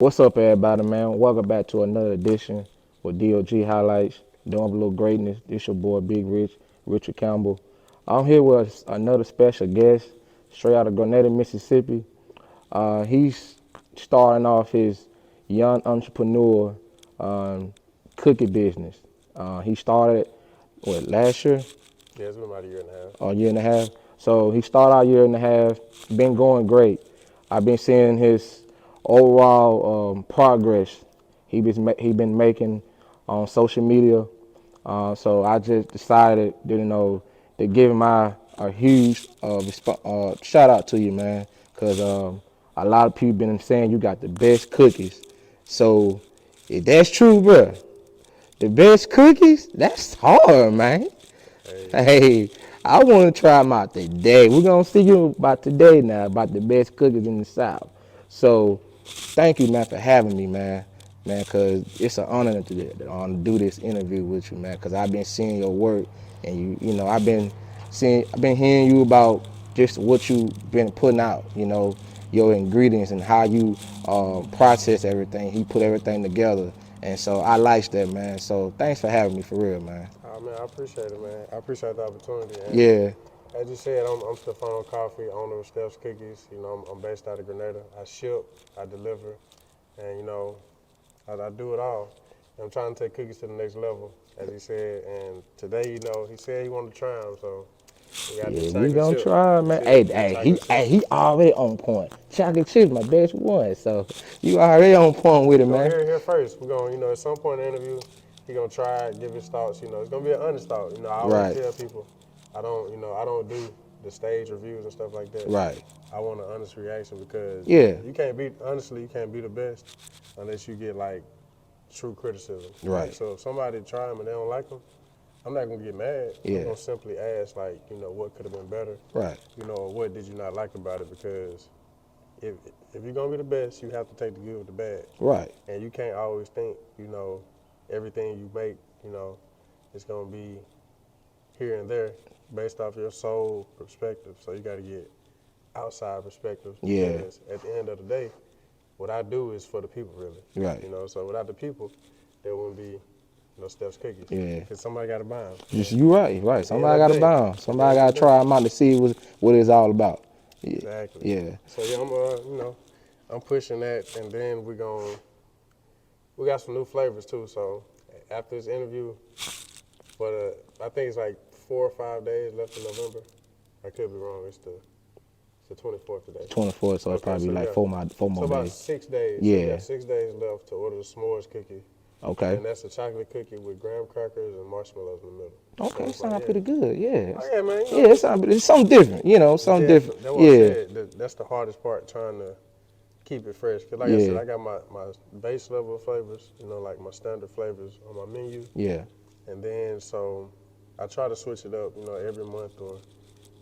What's up, everybody, man? Welcome back to another edition with D.O.G highlights, doing a little greatness. This your boy, Big Rich, Richard Campbell. I'm here with another special guest, straight out of Grenada, Mississippi. He's starting off his young entrepreneur cookie business. He started, last year? Yeah, it's been about a year and a half. A year and a half. So he started out a year and a half, been going great. I've been seeing his overall progress he been making on social media. So I just decided, to give him a huge shout out to you, man, because a lot of people been saying you got the best cookies. So if that's true, bro, the best cookies, that's hard, man. Hey, Hey, I want to try them out today. We're going to see you about today now, about the best cookies in the South. So, thank you, man, for having me, man. Man, because it's an honor to do this interview with you, man, because I've been seeing your work, and I've been hearing you about just what you've been putting out, your ingredients and how you process everything. He put everything together. And so I like that, man. So thanks for having me, for real, man. oh man, I appreciate it, man. I appreciate the opportunity. And Yeah. as you said, I'm Stefano Coffee, owner of Stephscookies. I'm based out of Grenada. I ship, I deliver, and I do it all. I'm trying to take cookies to the next level, as he said. And today, he said he wanted to try them, so we got the Yeah, we chocolate gonna chip. try, man. Hey, The hey, chocolate chip. he already on point. Chocolate chip's my best one, so you already on point with it, You're gonna man. hear it here first. We're gonna, at some point in the interview, he gonna try it, give his thoughts. It's gonna be an honest thought. I always Right, tell people, I don't do the stage reviews and stuff like that. right. I want an honest reaction because Yeah, you can't be the best unless you get like true criticism. Like, right. so if somebody try them and they don't like them, I'm not gonna get mad. I'm Yeah, gonna simply ask like, what could have been better, right, or what did you not like about it? Because if if you're gonna be the best, you have to take the good with the bad. right. And you can't always think, everything you make, it's gonna be here and there based off your soul perspective. So you gotta get outside perspectives Yeah, because at the end of the day, what I do is for the people really. right. So without the people, there wouldn't be no Steph's cookies. Yeah. Because somebody gotta buy them. Just you right, right. At the end Somebody of the gotta day, buy 'em. at the Somebody end of gotta the day. try 'em out to see what it's all about. Yeah, Exactly. yeah, So yeah, I'm pushing that, and then we got some new flavors too. So after this interview, I think it's like 4 or 5 days left in November. I could be wrong. It's the 24th today. 24th, so it's Okay, probably so like yeah. four So more about days. 6 days. So we Yeah. got 6 days left to order the s'mores cookie. Okay. And that's a chocolate cookie with graham crackers and marshmallows in the middle. So Okay, it's like, sound yeah. pretty good. Yeah. Oh yeah, man. Yeah, it's something different. It's Something different. different. That's what I Yeah, said. That's the hardest part, trying to keep it fresh. Cause like I said, yeah, I got my base level of flavors, like my standard flavors on my menu. yeah, And then so I try to switch it up, every month or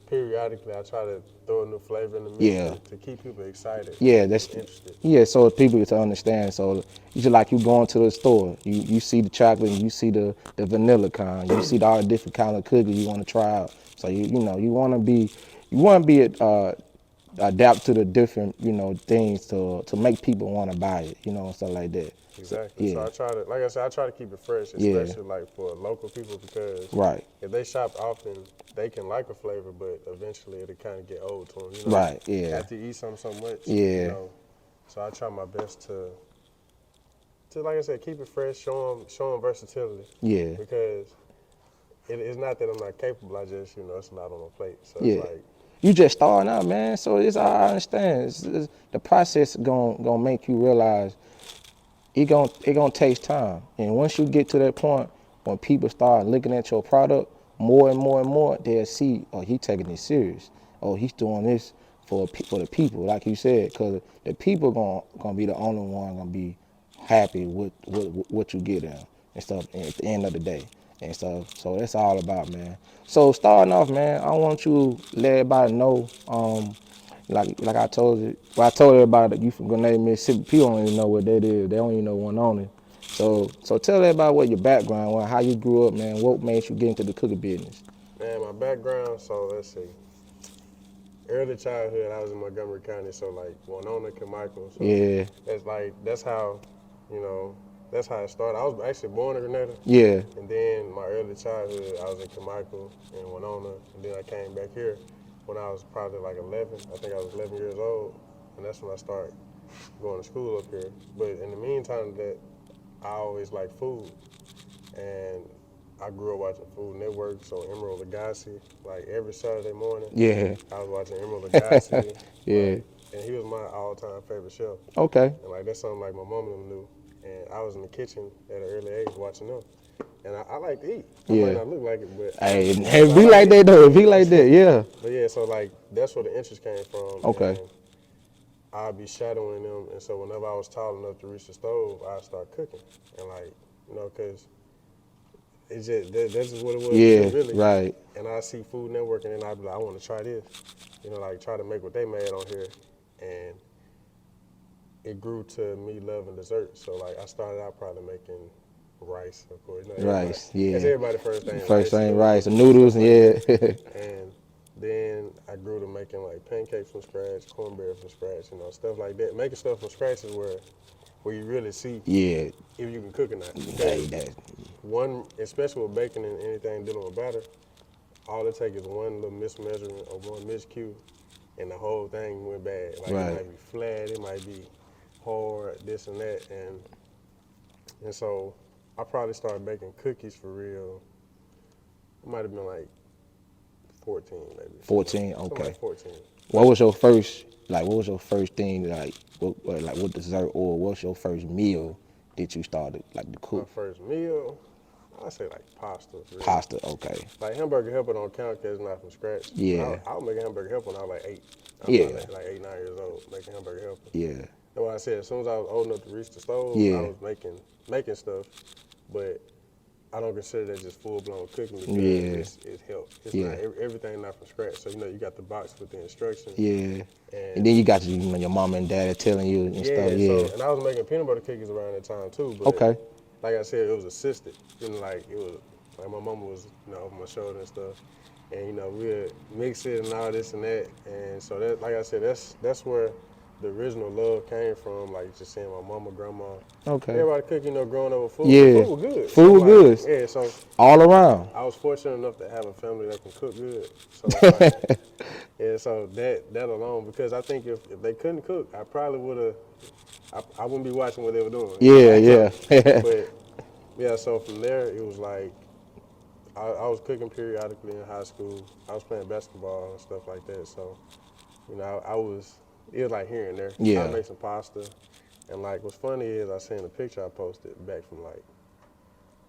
periodically. I try to throw a new flavor in the mix yeah. to keep people excited Yeah, and that's interested. yeah. So people to understand. So it's just like you going to the store. You see the chocolate, and you see the vanilla kind. You see all the different kind of cookies you want to try out. So you want to be adapt to the different things to make people want to buy it. And stuff like that. So Exactly. So yeah, I try to, like I said, I try to keep it fresh, yeah, especially like for local people because right, if they shop often, they can like a flavor, but eventually it'll kind of get old to them. right, yeah, After you eat something so much, yeah, So I try my best to like I said, keep it fresh, show them versatility yeah, because it's not that I'm not capable. I just, it's a lot on my plate. So it's yeah. like, You just starting out, man. So I understand. The process gonna make you realize it gonna take time. And once you get to that point, when people start looking at your product more and more and more, they'll see, oh, he taking it serious. Oh, he's doing this for the people, like you said, because the people gonna be the only one gonna be happy with what you get them and stuff at the end of the day and stuff. So that's all about, man. So starting off, man, I want you to let everybody know, like I told you, well, I told everybody that you from Grenada, Mississippi. People don't even know what that is. They don't even know one on it. So tell everybody what your background was, how you grew up, man. What made you get into the cookie business? man, my background. So let's see. early childhood, I was in Montgomery County, so like Winona, Carmichael. So Yeah. that's how, you know, that's how it started. I was actually born in Grenada, Yeah. and then my early childhood, I was in Carmichael and Winona, and then I came back here when I was probably like 11. I think I was 11 years old, and that's when I started going to school up here. But in the meantime, that I always liked food, and I grew up watching Food Network, so Emerald Lagasse. Like every Saturday morning, Yeah. I was watching Emerald Lagasse, Yeah. like, and he was my all-time favorite chef. Okay. And like that's something like my mom and them knew. And I was in the kitchen at an early age watching them. And I like to eat. I might Yeah. not look like it, but Hey, but it I be like like to that eat. though. It be like that. Yeah. But yeah, so like that's where the interest came from. Okay. And I'd be shadowing them. And so whenever I was tall enough to reach the stove, I'd start cooking. And like, because it's just that's just what it was Yeah. then, really. Right. And I see Food Network, and then I'd be like, I want to try this. Like try to make what they made on here. And it grew to me loving dessert. So like I started out probably making rice, of course. Rice. That's Yeah. everybody's first thing. First thing, rice, Noodles, noodles. stuff like Yeah. that. And then I grew to making like pancakes from scratch, cornbread from scratch, stuff like that. Making stuff from scratch is where you really see Yeah. if you can cook or not. Hey, Because that. one, especially with baking and anything dealing with batter, all it takes is one little mismeasurement or one miscue, and the whole thing went bad. Like Right. it might be flat, it might be hard, this and that, and so I probably started baking cookies for real. It might have been like 14, maybe. 14. Something Okay. like 14. What was your first? Like, what was your first thing? What dessert or what's your first meal that you started like to My cook? first meal, I say like pasta. Really. Pasta. Okay. Like hamburger helper don't count because it's not from scratch. Yeah. I was making hamburger helper when I was like 8. I was Yeah. probably like 8, 9 years old making hamburger helper. Yeah. That's why I said as soon as I was old enough to reach the stove, I Yeah. was making stuff, but I don't consider that just full blown cooking because Yeah. it's help. It's Yeah. not everything not from scratch. So you got the box with the instructions. Yeah. And And then you got your mom and dad telling you and stuff. yeah, Yeah. so and I was making peanut butter cookies around that time too. But Okay. like I said, it was assisted. Like it was like my mama was over my shoulder and stuff, and we'd mix it and all this and that. And so that, like I said, that's where the original love came from. Like just seeing my mama, grandma, Okay. everybody cook, growing up with food. Yeah. Food was good. Food So, good. Yeah, so All around. I was fortunate enough to have a family that can cook good. So it's like, yeah, so that alone, because I think if they couldn't cook, I probably would have. I wouldn't be watching what they were doing. Yeah. Yeah. But yeah, so from there it was like I was cooking periodically in high school. I was playing basketball and stuff like that. So I was. It was like here and there. Yeah. I make some pasta, and like what's funny is I seen a picture I posted back from like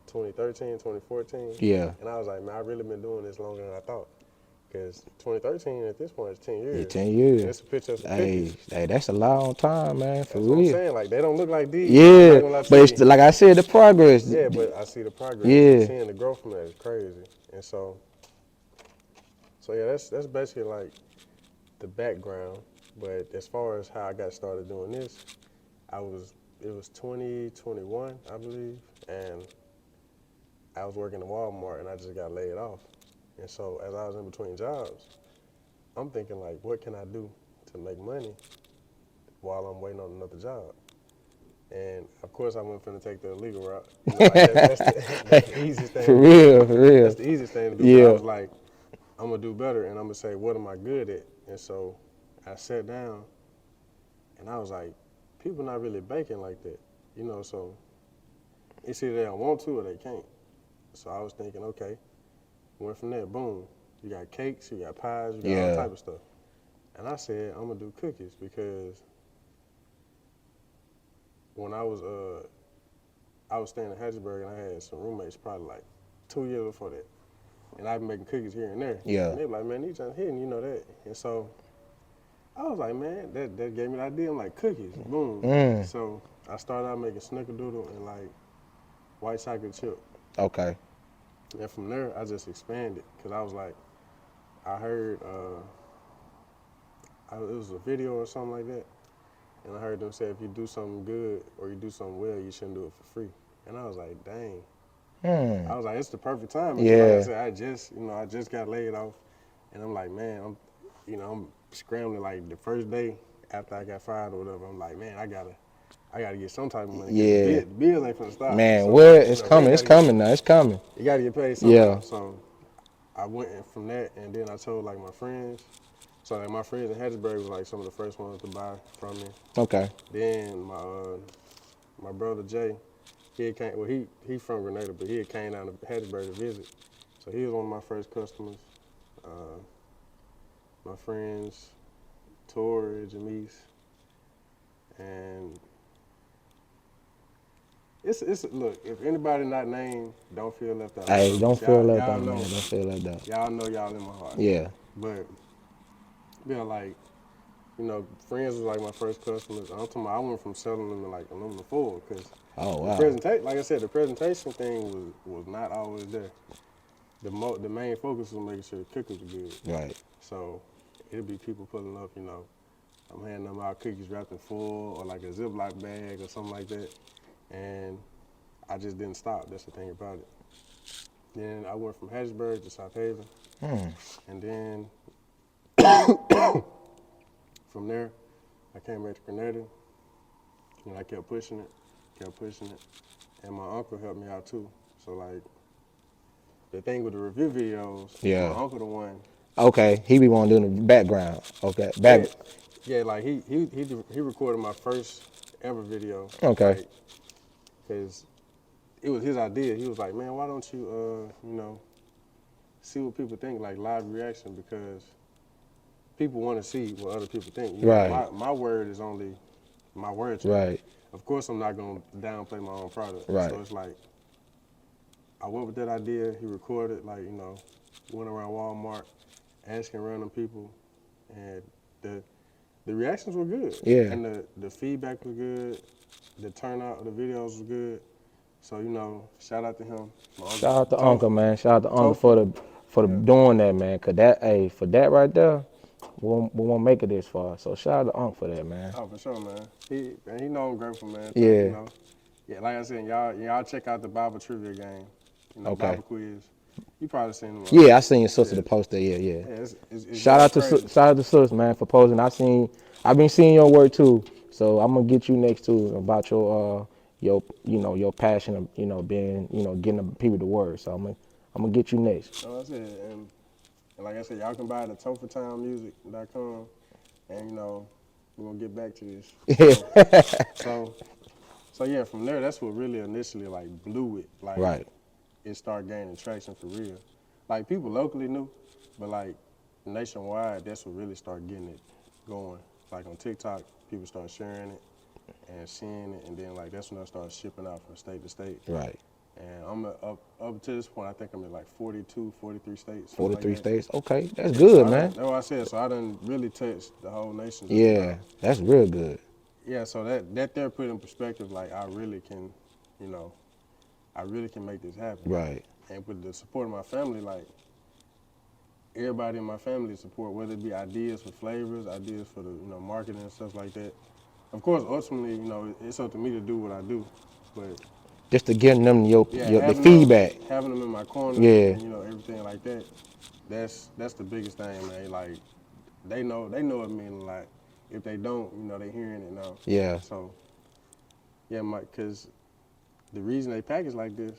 2013, 2014. Yeah. And I was like, man, I really been doing this longer than I thought. Because 2013 at this point is 10 years. Yeah, 10 years. And it's a picture of some Hey, cookies. that's a long time, man, for That's real. what I'm saying. Like, they don't look like these. Yeah, but it's like I said, the progress. Yeah, but I see the progress. Yeah. Seeing the growth from that is crazy. And so yeah, that's basically like the background. But as far as how I got started doing this, it was 2021, I believe, and I was working at Walmart and I just got laid off. And so as I was in between jobs, I'm thinking like, what can I do to make money while I'm waiting on another job? And of course, I wasn't finna take the illegal route. That's the easiest thing. For real. That's the easiest thing to do. Yeah. But I was like, I'm gonna do better, and I'm gonna say, what am I good at? And so I sat down, and I was like, people not really baking like that, So it's either they don't want to or they can't. So I was thinking, okay, went from there, boom. You got cakes, you got pies, you got all type of stuff. And I said, I'm gonna do cookies because when I was staying in Hattiesburg and I had some roommates probably like 2 years before that. And I've been making cookies here and there. Yeah. And they were like, man, these just hitting, that. And so I was like, man, that gave me the idea. I'm like, cookies, boom. So I started out making snickerdoodle and like white chocolate chip. Okay. And from there, I just expanded because I was like, I heard, it was a video or something like that. And I heard them say, if you do something good or you do something well, you shouldn't do it for free. And I was like, dang. I was like, it's the perfect time. Because Yeah. like I said, I just got laid off. And I'm like, man, you know, I'm scrambling like the first day after I got fired or whatever. I'm like, man, I gotta get some type of money because Yeah. the bills ain't finna stop. Man, So well, you it's know, coming. It's coming now. It's coming. you gotta get paid Yeah. somehow. So I went from that, and then I told like my friends. So like my friends in Hattiesburg was like some of the first ones to buy from me. Okay. Then my brother Jay, he from Grenada, but he had came down to Hattiesburg to visit. So he was one of my first customers. Uh, my friends, Tori, Jamise, and it's look. If anybody not named, don't feel left out. Hey, don't feel left Y'all out, know, man. Don't feel left out. y'all know y'all in my heart. Yeah. But yeah, like you know, friends was like my first customers. I'm talking about I went from selling them to like aluminum foil because Oh the wow. presentation, like I said, the presentation thing was not always there. The main focus was making sure the cookies were good. Right. So it'll be people pulling up, you know, I'm handing them out cookies wrapped in foil or like a Ziploc bag or something like that. And I just didn't stop. That's the thing about it. Then I went from Hattiesburg to South Haven. And then from there, I came back to Grenada. And I kept pushing it. And my uncle helped me out too. So like, the thing with the review videos, Yeah. my uncle the one. Okay. He be want to do the background. Okay. Yeah, Back. yeah, like he recorded my first ever video, Okay. like, cause it was his idea. He was like, man, why don't you, you know, see what people think, like live reaction, because people want to see what other people think. You know, Right. my word is only my word to me. Right. Of course, I'm not gonna downplay my own product. Right. So it's like, I went with that idea. He recorded, like, you know, went around Walmart, asking random people, and the reactions were good. Yeah. And the feedback was good. The turnout of the videos was good. So, you know, shout out to him. Shout out to Uncle, man. Shout out to Uncle Topher. for the Yeah. doing that, man. Cause that, hey, for that right there, we won't make it this far. So shout out to Uncle for that, man. Oh, for sure, man. He know I'm grateful, man. So, Yeah. you know, yeah, like I said, y'all check out the Bible trivia game. You know, Okay. Bible quiz. You probably seen them. Yeah, I seen your sister Yeah. to post that. Yeah, yeah. Yeah, it's Shout going out to crazy. shout out to sis, man, for posting. I've been seeing your work too. So I'm gonna get you next too about your your passion of being getting the people the word. So I'm gonna get you next. No, that's it. And like I said, y'all can buy it at tophertownmusic.com. And, you know, we're going to get back to this. So yeah, from there, that's what really initially, like, blew it. Like, Right. it started gaining traction for real. Like, people locally knew, but, like, nationwide, that's what really started getting it going. Like, on TikTok, people started sharing it and seeing it, and then, like, that's when I started shipping out from state to state. Right. And I'm up to this point, I think I'm in, like, 42, 43 states. 43 like that. states. Okay, that's good, man. That's what I said. So I done really touched the whole nation. Just Yeah, about. that's real good. Yeah, so that there put in perspective, like I really can, you know, I really can make this happen. Right. And with the support of my family, like everybody in my family support, whether it be ideas for flavors, ideas for the marketing and stuff like that. Of course, ultimately, it's up to me to do what I do, but Just to get them the having feedback. having them in my corner, Yeah. and, everything like that. That's the biggest thing, man. Like they know it means a lot. If they don't, they hearing it now. Yeah. So yeah, because the reason they package like this,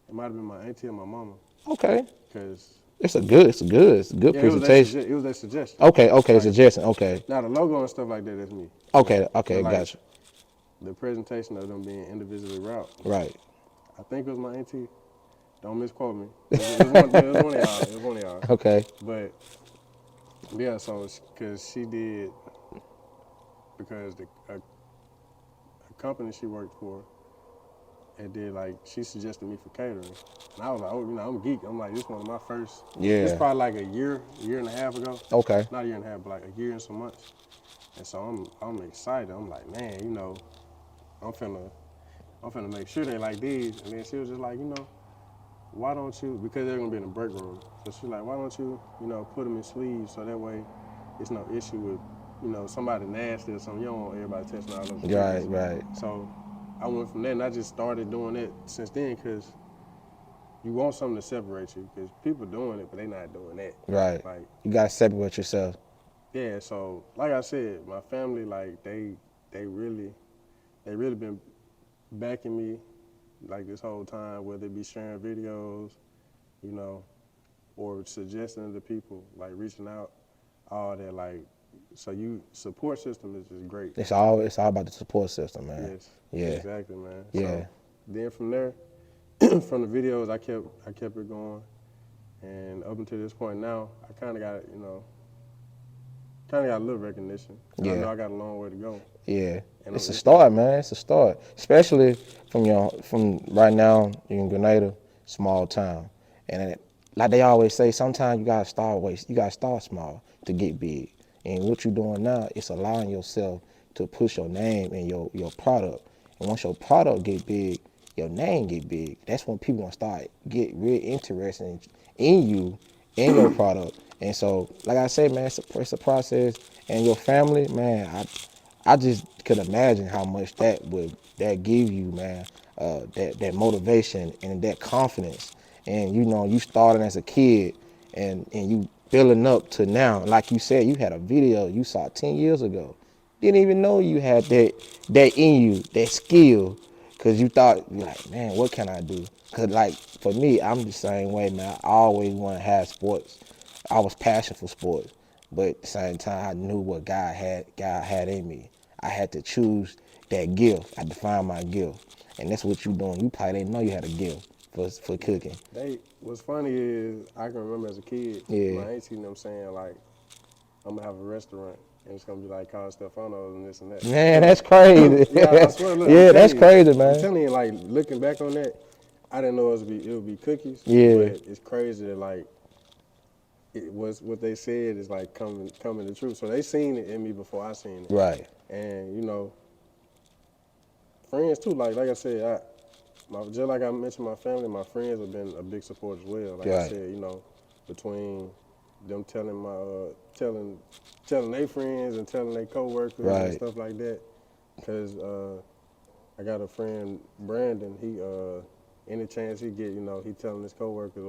it might have been my auntie or my mama. Okay. Because It's a good presentation. It was their suggestion. Okay, Like, suggestion. Okay. Now the logo and stuff like that, that's me. Okay, But, like, gotcha. The presentation of them being individually wrapped. Right. I think it was my auntie. Don't misquote me. It was one of y'all. It was one of y'all. Okay. But yeah, so because she did, because a company she worked for, it did, like, she suggested me for catering. And I was like, oh, I'm a geek. I'm like, this one of my first. Yeah. This probably like a year and a half ago. Okay. Not a year and a half, but like a year and some months. And so I'm excited. I'm like, man, I'm finna make sure they like these. And then she was just like, why don't you, because they're gonna be in the break room. So she's like, why don't you, put them in sleeves so that way it's no issue with, somebody nasty or something. You don't want everybody touching all those Right. So I went from there and I just started doing it since then because you want something to separate you because people doing it, but they not doing that. Right. Like, You gotta separate yourself. yeah. So, like I said, my family, like they really, they really been backing me, like this whole time, whether it be sharing videos, you know, or suggesting to people, like reaching out, all that, like, so you support system is just great. It's all about the support system, man. Yes, Yeah. exactly, man. Yeah. So then from there, from the videos, I kept it going, and up until this point now, I kind of got, kind of got a little recognition. And I know Yeah. I got a long way to go. Yeah. And It's a start, man. It's a start. Especially from right now you're in Grenada, small town. And like they always say, sometimes you gotta start small to get big. And what you're doing now is allowing yourself to push your name and your product. And once your product get big, your name get big. That's when people gonna start get real interested in you and your product. And so, like I said, man, it's a process. And your family, man, I just could imagine how much that give you, man. That motivation and that confidence. And you started as a kid, and you building up to now. Like you said, you had a video you saw 10 years ago. Didn't even know you had that in you, that skill, cause you thought, like, man, what can I do? Cause like for me, I'm the same way, man. I always want to have sports. I was passionate for sports, but at the same time, I knew what God had in me. I had to choose that gift. I defined my gift, and that's what you doing. You probably didn't know you had a gift for cooking. what's funny is I can remember as a kid, Yeah. my auntie and them saying like, I'm gonna have a restaurant and it's gonna be like called Stephano's and this and that. Man, that's crazy. Yeah, I swear, look, Yeah, that's crazy, I'm man. telling you, like looking back on that, I didn't know it would be cookies. Yeah. But it's crazy that like it was what they said is like coming to truth. So they seen it in me before I seen it. Right. And friends too. Like I said, just like I mentioned, my family, my friends have been a big support as well. Like I Right. said, between them telling their friends and telling their coworkers and Right. stuff like that. Cause I got a friend, Brandon. He any chance he get, he telling his coworkers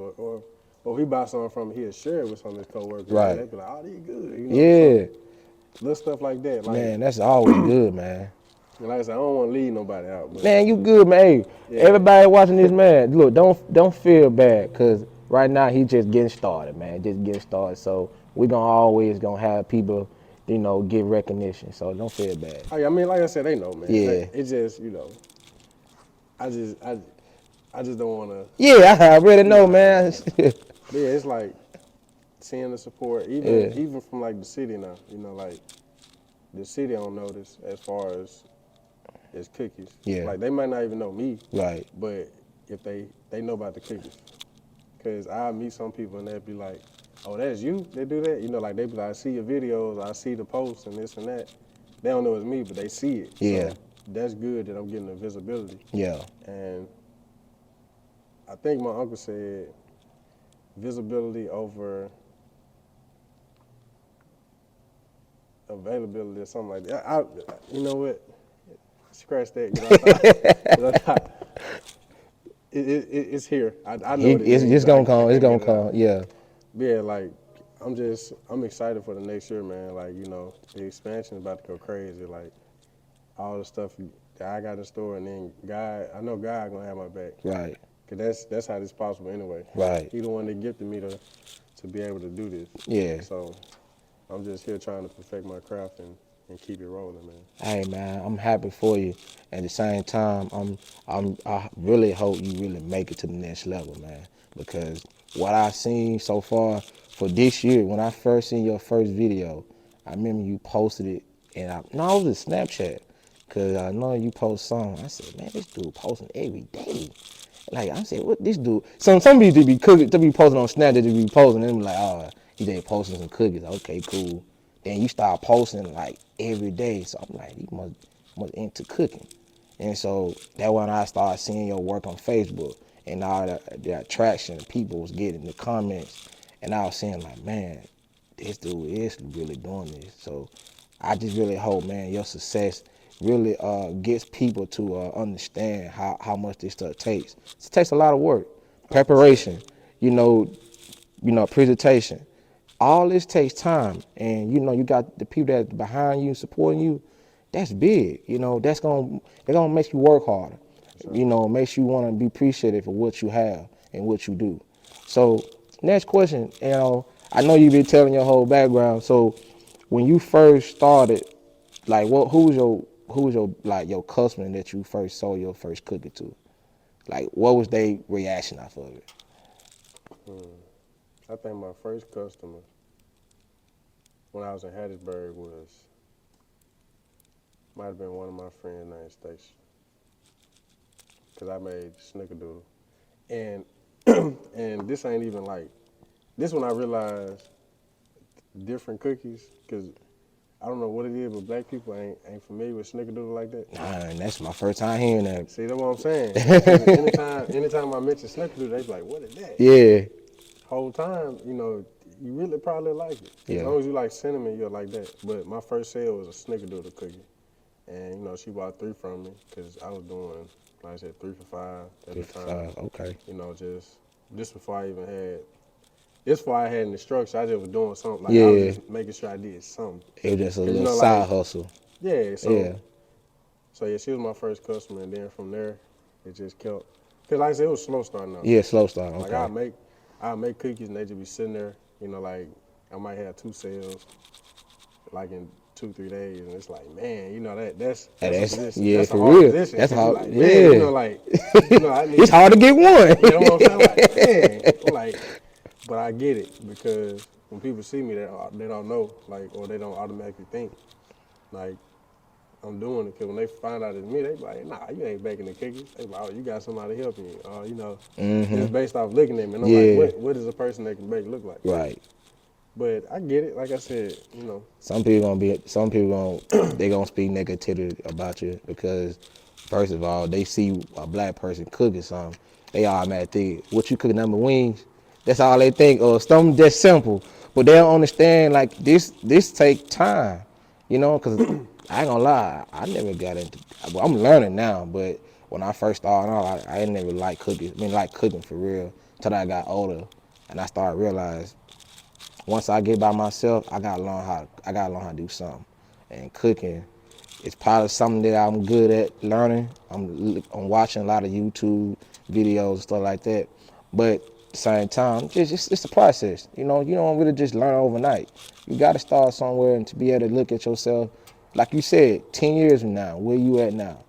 or he buy something from him, he'll share it with some of his coworkers. Right. They be like, oh, these good. Yeah. So, little stuff like that. Like, Man, that's always good, man. and like I said, I don't want to leave nobody out. But Man, you good, man. Hey, yeah. everybody watching this, man, look, don't feel bad, cause right now he just getting started, man. Just getting started. So we always gonna have people, get recognition. So don't feel bad. I mean, like I said, they know, man. Yeah. It's just, I just don't want to. Yeah, I already know, man. But yeah, it's like seeing the support, even from like the city now. Like the city don't notice as far as cookies. Yeah. Like they might not even know me. Right. But if they know about the cookies, cause I meet some people and they'll be like, "Oh, that's you? They do that?" Like they be like, "I see your videos, I see the posts and this and that." They don't know it's me, but they see it. Yeah. So that's good that I'm getting the visibility. Yeah. And I think my uncle said visibility over availability or something like that. You know what? Scratch that. 'Cause I thought it's here. I know It's gonna come. It's gonna come. Yeah. Yeah, like I'm excited for the next year, man. Like the expansion is about to go crazy. Like all the stuff that I got in store, and then I know God gonna have my back. Right. Cause that's how this is possible anyway. Right. He the one that gifted me to be able to do this. Yeah. So I'm just here trying to perfect my craft and keep it rolling, man. Hey, man, I'm happy for you. At the same time, I really hope you really make it to the next level, man. Because what I've seen so far for this year, when I first seen your first video, I remember you posted it, and it was a Snapchat, because I know you post something. I said, man, this dude posting every day. Like, I said, what this dude? Some people be cooking, to be posting on Snapchat, to be posting, and them like, oh, he just posting some cookies. Okay, cool. Then you start posting like every day, so I'm like, he must into cooking. And so that when I started seeing your work on Facebook and all the attraction people was getting, the comments, and I was saying like, man, this dude is really doing this. So I just really hope, man, your success really gets people to understand how much this stuff takes. It takes a lot of work. preparation, you know, presentation. All this takes time, and you got the people that behind you supporting you. That's big. They're gonna make you work harder. Sure. Makes you want to be appreciative of what you have and what you do. So next question, I know you've been telling your whole background. So when you first started, like who was your like your customer that you first sold your first cookie to? Like what was their reaction off of it? I think my first customer when I was in Hattiesburg might have been one of my friends named Stacy, because I made snickerdoodle, and and this ain't even like this when I realized different cookies, because I don't know what it is, but black people ain't familiar with snickerdoodle like that. Nah, and that's my first time hearing that. See, that's what I'm saying. 'Cause anytime I mention snickerdoodle, they be like, "What is that?" Yeah, Whole time, you really probably like it. As yeah. long as you like cinnamon, you'll like that. But my first sale was a snickerdoodle cookie. And, she bought 3 from me because I was doing, like I said, 3 for $5 at the time. Okay. Just before I even had, this before I had an instruction, I just was doing something. Like, I was Yeah, just making sure I did something. it was just a 'Cause, little side like, hustle. yeah, Yeah, so yeah, she was my first customer. And then from there, it just kept, because like I said, it was slow starting out. yeah, slow start. Like, Okay. I'll make cookies and they just be sitting there, like, I might have 2 sales, like in 2-3 days, and it's like, man, that's a position. Yeah, That's a for hard real. position. That's 'Cause you how. like, man, Yeah, like, I it's need, hard to get one. you know what I'm saying? Like, man, I'm like, but I get it, because when people see me, they don't know, like, or they don't automatically think, like, I'm doing it. Because when they find out it's me, they be like, nah, you ain't baking the cookies. They be like, oh, you got somebody helping you. Just based off looking at me. And I'm like, Yeah, what does a person that can bake look like? right. But I get it. Like I said, They gonna speak negativity about you because first of all, they see a black person cooking something, they automatically think, what you cooking, number wings? That's all they think, or something that's simple. But they don't understand like this take time, because I ain't gonna lie, I never got into. Well, I'm learning now, but when I first started out, I ain't never like cooking. I mean, like cooking for real, till I got older, and I started realize once I get by myself, I gotta learn how to do something. And cooking is probably something that I'm good at learning. I'm watching a lot of YouTube videos and stuff like that. But at the same time, it's a process. You don't really just learn overnight. You gotta start somewhere, and to be able to look at yourself, like you said, 10 years from now, where you at now?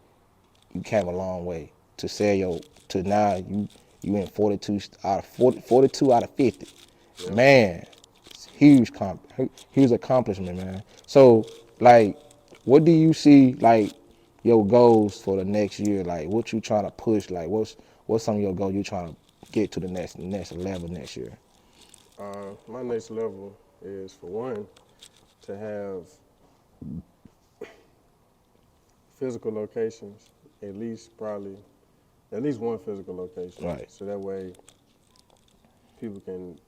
You came a long way to say to now you in 42 out of 50. Yeah. Man, huge accomplishment, man. So, like, what do you see like your goals for the next year? Like, what you trying to push? Like, what's some of your goals you trying to get to the next level next year? My next level is, for one, to have physical locations, at least one physical location. Right. So that way people can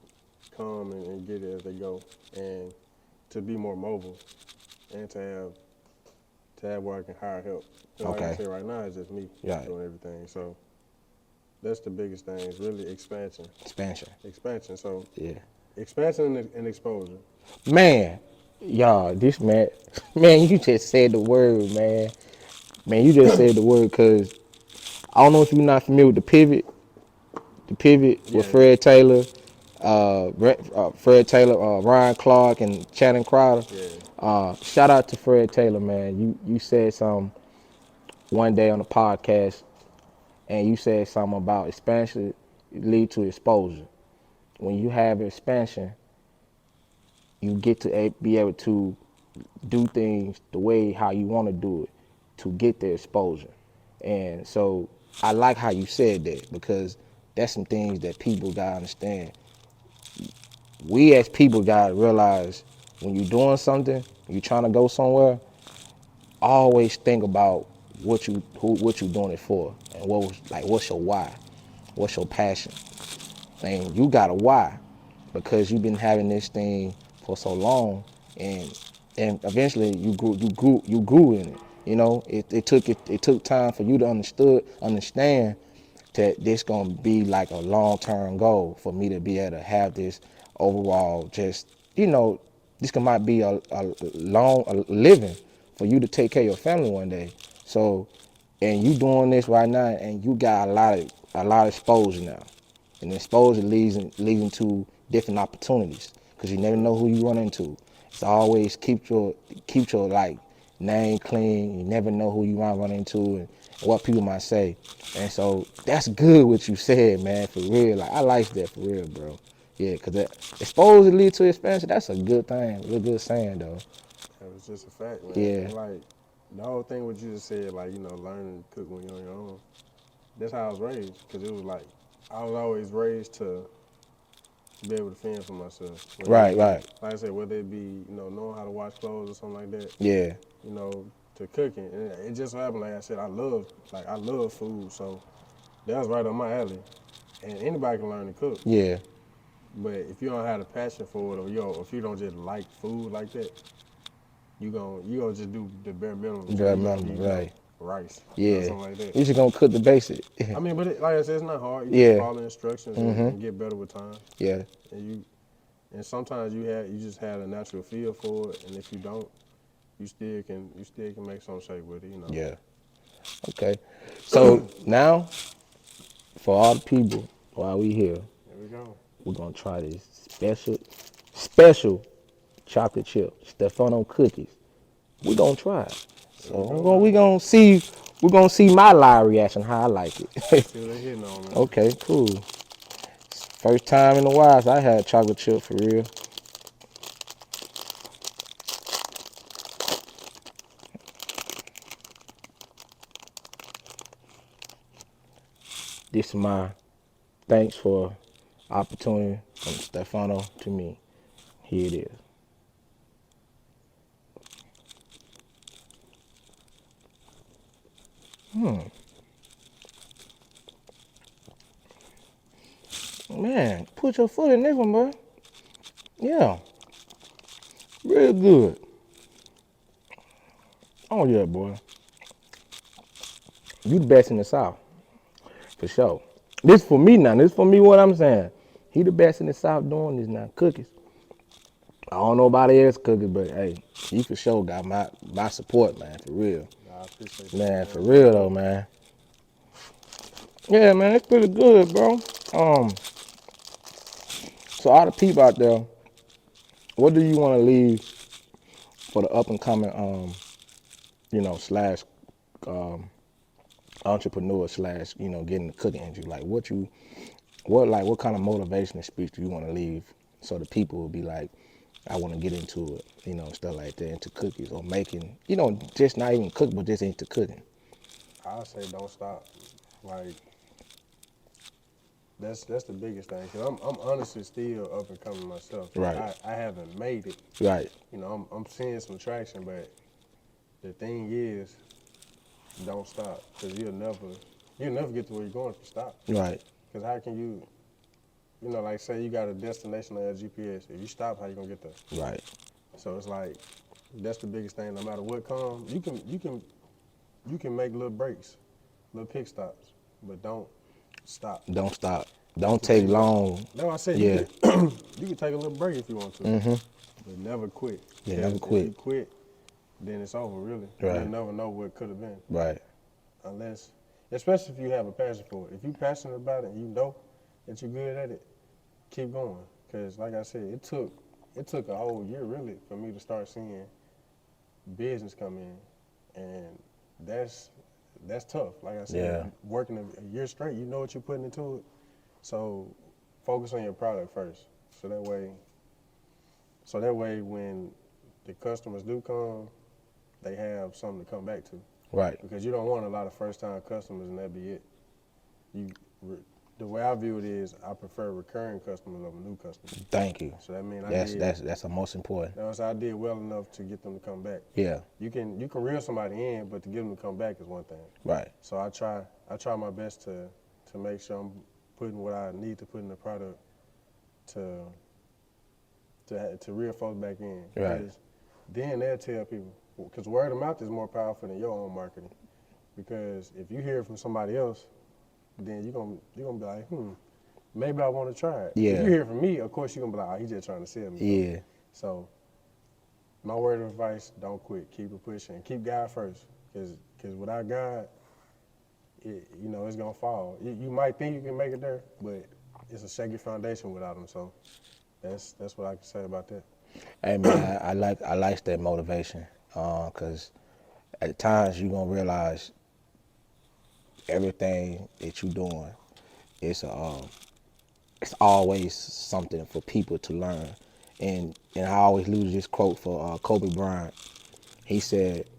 come and get it as they go, and to be more mobile, and to have where I can hire help. And like I Okay. said, right now it's just me Right. doing everything. So that's the biggest thing. Is really expansion. Expansion. Expansion. So Yeah. expansion and exposure. Man, y'all, this man, you just said the word, man. Man, you just said the word, because I don't know if you're not familiar with the pivot with Yeah, yeah, Fred Taylor, Ryan Clark, and Channing Crowder. yeah. Shout out to Fred Taylor, man. You said something one day on the podcast, and you said something about expansion lead to exposure. When you have expansion, you get to be able to do things the way how you want to do it to get the exposure. And so I like how you said that, because that's some things that people gotta understand. We as people gotta realize when you're doing something, you're trying to go somewhere, always think about what you're doing it for, and what's your why, what's your passion. And you got a why, because you've been having this thing for so long, and eventually you grew in it. It took time for you to understand that this gonna be like a long-term goal for me to be able to have this overall just, this might be a living for you to take care of your family one day. So, and you doing this right now, and you got a lot of exposure now, and exposure leading to different opportunities because you never know who you run into. It's always keep your like name clean. You never know who you might run into and what people might say. And so that's good what you said, man, for real. Like I like that for real, bro. Yeah, because that exposure lead to expansion. That's a good thing. Real good saying though. That was just a fact, man. Yeah. And like the whole thing what you just said, like learning to cook when you're on your own. That's how I was raised, because it was like I was always raised to be able to fend for myself. Right, right. Like I said, whether it be knowing how to wash clothes or something like that, Yeah. to cooking. And it just so happened, like I said, I love food, so that was right up my alley. And anybody can learn to cook, Yeah. but if you don't have the passion for it, or if you don't just like food like that, you gonna just do the bare minimum. So Bare you gonna minimum, eat, right. rice, Yeah. something like that. You just gonna cook the basic. I mean, but like I said, it's not hard. You Yeah. just follow instructions and get better with time. Yeah. And sometimes you just have a natural feel for it, and if you don't, you still can make some shape with it. Yeah. Okay. So now, for all the people while we here, There we go. we're gonna try this special chocolate chip Stefano cookies. We're gonna try it. So we're gonna see my live reaction, how I like it. See what they hitting on, man. Okay, cool. First time in a while I had chocolate chip for real. This is my thanks for opportunity from Stefano to me. Here it is. Man, put your foot in this one, bro. Yeah, real good. Oh yeah, boy. You the best in the South, for sure. This for me now. This for me what I'm saying. He the best in the South doing this now. Cookies. I don't know about else cookies, but hey, he for sure got my support, man, for real. I appreciate that, Man, for real though, man. Yeah, man, it's pretty good, bro. So all the people out there, what do you want to leave for the up and coming, slash entrepreneur slash, getting the cooking industry? Like what kind of motivational speech do you want to leave so the people will be like, I want to get into it, stuff like that, into cookies or making, just not even cook, but just into cooking. I'll say don't stop. Like that's the biggest thing, because I'm honestly still up and coming myself. Right. I haven't made it. Right. I'm seeing some traction, but the thing is, don't stop, because you'll never get to where you're going if you stop. Right. Because how can you, like say you got a destination on your GPS. If you stop, how you gonna get there? Right. So it's like that's the biggest thing. No matter what comes, you can make little breaks, little pit stops, but don't stop. Don't stop. Don't take long. No, I said Yeah. you can take a little break if you want to, but never quit. Yeah, Because never quit. If you quit, then it's over, really. Right. You'll never know what could have been. Right. Unless, especially if you have a passion for it. If you're passionate about it and you know that you're good at it, keep going. Because like I said, it took a whole year, really, for me to start seeing business come in. And that's tough. Like I said, working a year straight, you know what you're putting into it. So focus on your product first. So that way when the customers do come, they have something to come back to. Right. Because you don't want a lot of first-time customers and that be it. The way I view it is, I prefer recurring customers over new customers. Thank you. So that means that's the most important. I did well enough to get them to come back. Yeah. You can reel somebody in, but to get them to come back is one thing. Right. So I try my best to make sure I'm putting what I need to put in the product to reel folks back in. Right. Then they'll tell people, because word of mouth is more powerful than your own marketing. Because if you hear it from somebody else, then you're gonna be like, maybe I want to try it. Yeah. If you hear it from me, of course you're gonna be like, oh, he's just trying to sell me. Yeah. So my word of advice: don't quit. Keep it pushing. Keep God first, because without God, it's gonna fall. You might think you can make it there, but it's a shaky foundation without him. So that's what I can say about that. Hey man, I like that motivation, cause at times you gonna realize everything that you doing is it's always something for people to learn, and I always use this quote for Kobe Bryant. He said,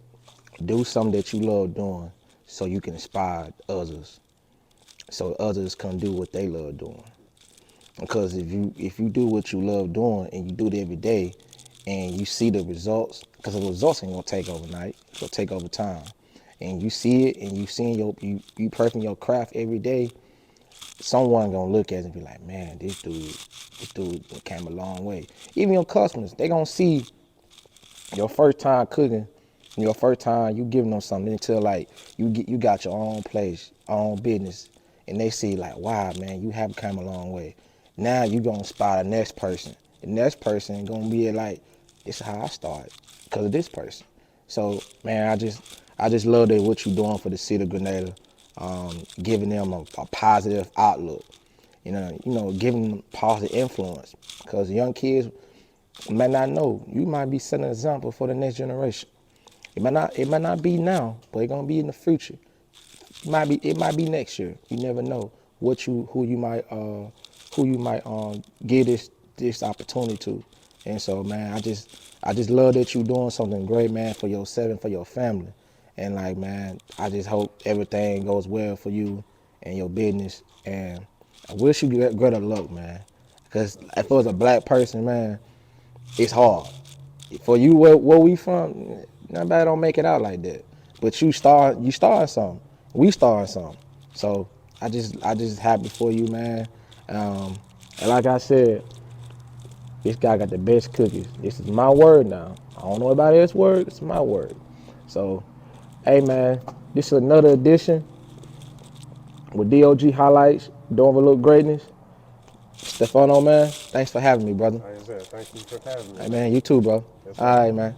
"Do something that you love doing, so you can inspire others, so others can do what they love doing." Because if you do what you love doing and you do it every day, and you see the results, because the results ain't gonna take overnight, it's gonna take over time, and you see it, and you seeing you perfecting your craft every day, someone gonna look at it and be like, man, this dude came a long way. Even your customers, they gonna see your first time cooking, your first time you giving them something until like you got your own place, own business, and they see like, wow, man, you have come a long way. Now you gonna inspire the next person. The next person gonna be like, this is how I started because of this person. So man, I just love that what you doing for the city of Grenada, giving them a positive outlook. Giving them positive influence because young kids may not know. You might be setting an example for the next generation. It might not be now, but it's gonna be in the future. It might be next year. You never know who you might give this opportunity to. And so man, I just love that you doing something great, man, for yourself and for your family. And like man, I just hope everything goes well for you and your business. And I wish you greater luck, man. Because if it was a black person, man, it's hard. For you, where we from, nobody don't make it out like that. But you start something. We starting something. So I just happy for you, man. And like I said, this guy got the best cookies. This is my word now. I don't know anybody else's word. It's my word. So, hey man, this is another edition with D.O.G highlights, doing a little greatness. Stefano, man, thanks for having me, brother. Like I said, thank you for having me. Hey man, you too, bro. Yes, All sir. right, man.